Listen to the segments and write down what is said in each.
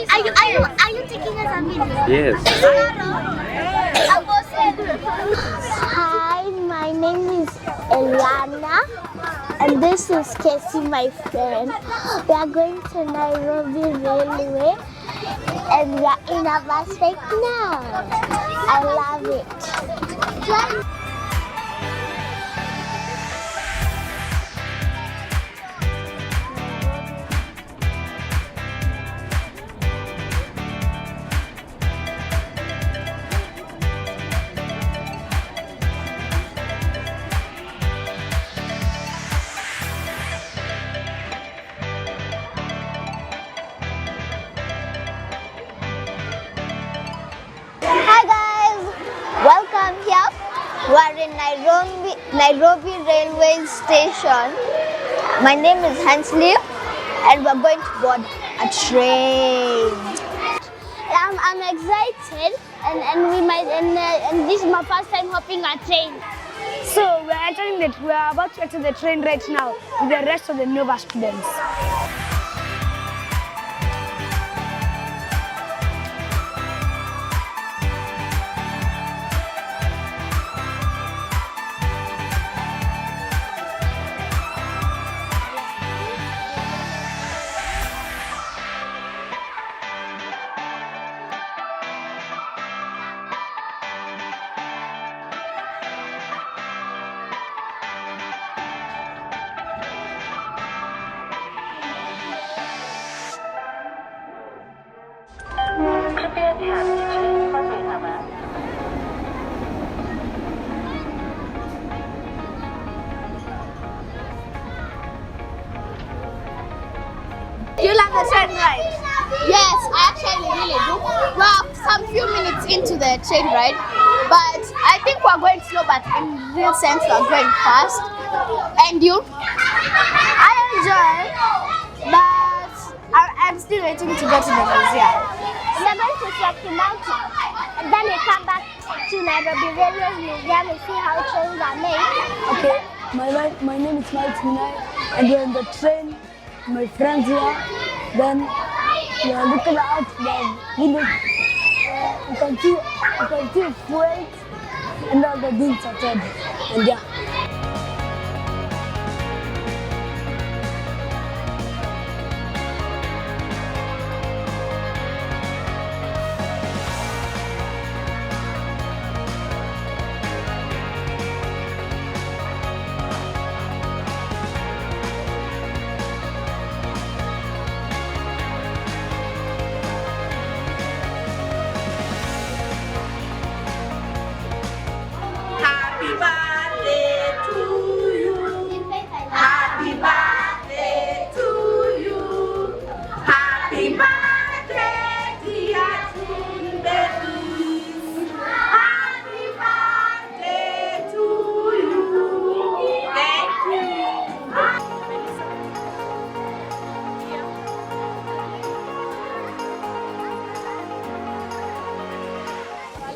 Are you taking us a video? Yes. Hi, my name is Eliana, and this is Casey, my friend. We are going to Nairobi Railway, and we are in a bus right now. I love it. Welcome here. We are in Nairobi Railway Station. My name is Hansley, and we're going to board a train. I'm excited, and this is my first time hopping a train. So we are about to enter the train right now with the rest of the Nova students. Do you like the train ride? Yes, I actually really do. We're some few minutes into the train ride, but I think we're going slow, but in real sense we're going fast. And you? I enjoy, but I'm still waiting to go to the museum. We're going to Rocky Mountain, and then we come back to Nairobi Railway Museum and see how trains are made. Okay, my name is Mike Minai, and we're in the train. My friends here. Then we are looking out the village. You can see freight and all the things outside. And yeah.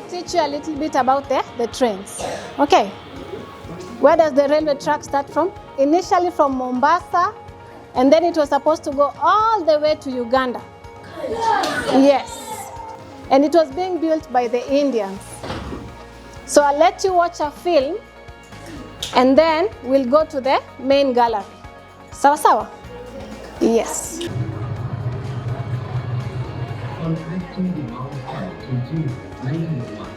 Teach you a little bit about the trains. Okay, where does the railway track start from? Initially from Mombasa, and then it was supposed to go all the way to Uganda. Yes, and it was being built by the Indians. So I'll let you watch a film, and then we'll go to the main gallery. Sawa sawa? Yes. Contracting the mountain to June 1901,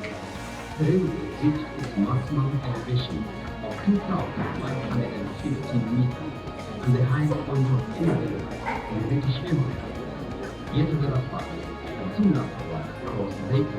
the railway reached its maximum elevation of 2,550 meters and the highest point of India in British Empire. Yet another part of Singapore crossed Lake